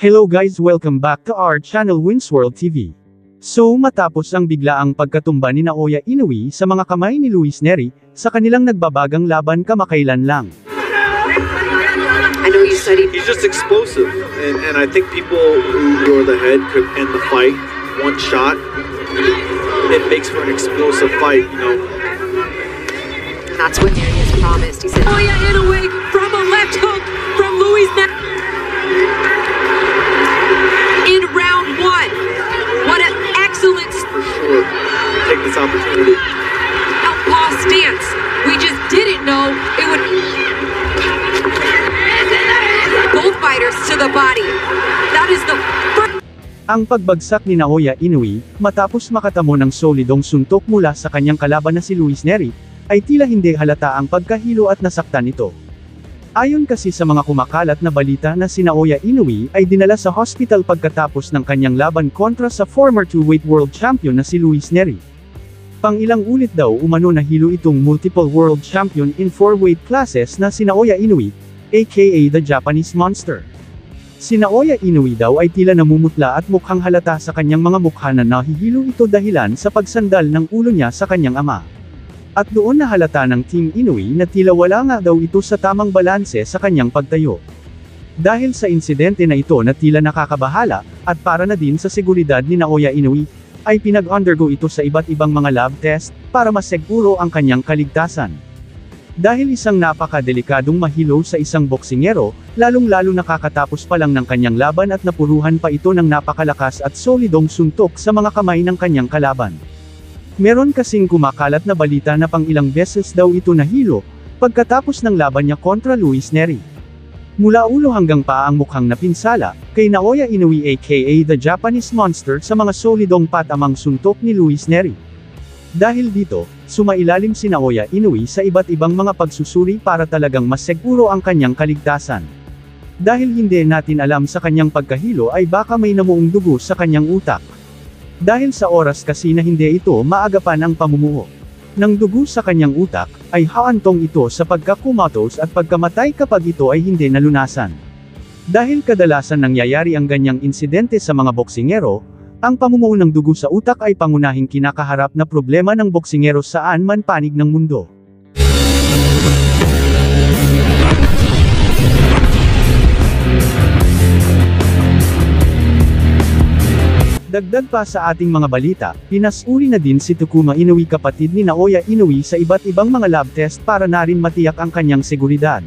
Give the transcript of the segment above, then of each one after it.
Hello guys, welcome back to our channel Winsworld TV. So matapos ang biglaang pagkatumba ni Naoya Inoue sa mga kamay ni Luis Nery, sa kanilang nagbabagang laban kamakailan lang. I know you studied. He's just explosive, and I think people who are the head could end the fight. One shot, it makes for an explosive fight, you know. And that's what Nery has promised. He said, Naoya Inoue from a left hook from Luis Nery. In round one. What an excellent For sure, take this opportunity. outlaw stance. We just didn't know it would. Both fighters to the body. That is the first. Ang pagbagsak ni Naoya Inoue, matapos makatamo ng solidong suntok mula sa kanyang kalaban na si Luis Nery, ay tila hindi halata ang pagkahilo at nasaktan ito. Ayon kasi sa mga kumakalat na balita na si Naoya Inoue ay dinala sa hospital pagkatapos ng kanyang laban kontra sa former two-weight world champion na si Luis Nery. Pang-ilang ulit daw umano nahilo itong multiple world champion in 4 weight classes na si Naoya Inoue, aka the Japanese Monster. Si Naoya Inoue daw ay tila namumutla at mukhang halata sa kanyang mga mukha na nahihilo ito dahilan sa pagsandal ng ulo niya sa kanyang ama. At doon na halata ng Team Inoue na tila wala nga daw ito sa tamang balanse sa kanyang pagtayo. Dahil sa insidente na ito na tila nakakabahala, at para na din sa seguridad ni Naoya Inoue, ay pinag-undergo ito sa iba't ibang mga lab test, para masiguro ang kanyang kaligtasan. Dahil isang napakadelikadong mahilo sa isang boksingero, lalong-lalo nakakatapos pa lang ng kanyang laban at napuruhan pa ito ng napakalakas at solidong suntok sa mga kamay ng kanyang kalaban. Meron kasing kumakalat na balita na pang ilang beses daw ito nahilo, pagkatapos ng laban niya kontra Luis Nery. Mula ulo hanggang paa ang mukhang napinsala, kay Naoya Inoue aka the Japanese Monster sa mga solidong patamang suntok ni Luis Nery. Dahil dito, sumailalim si Naoya Inoue sa iba't ibang mga pagsusuri para talagang mas seguro ang kanyang kaligtasan. Dahil hindi natin alam sa kanyang pagkahilo ay baka may namuong dugo sa kanyang utak. Dahil sa oras kasi na hindi ito maagapan ang pamumuo ng dugo sa kanyang utak, ay haantong ito sa pagkakumatos at pagkamatay kapag ito ay hindi nalunasan. Dahil kadalasan nangyayari ang ganyang insidente sa mga boksingero, ang pamumuo ng dugo sa utak ay pangunahing kinakaharap na problema ng boksingero saan man panig ng mundo. Dagdag pa sa ating mga balita, pinasuri na din si Takuma Inoue kapatid ni Naoya Inoue sa iba't ibang mga lab test para na rin matiyak ang kanyang seguridad.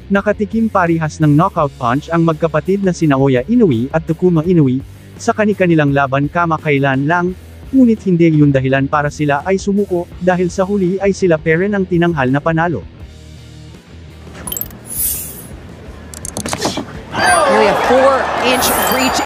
Nakatikim parihas ng knockout punch ang magkapatid na si Naoya Inoue at Takuma Inoue, sa kani-kanilang laban kamakailan lang, ngunit hindi yun dahilan para sila ay sumuko, dahil sa huli ay sila pa rin ang tinanghal na panalo. nearly a 4-inch reach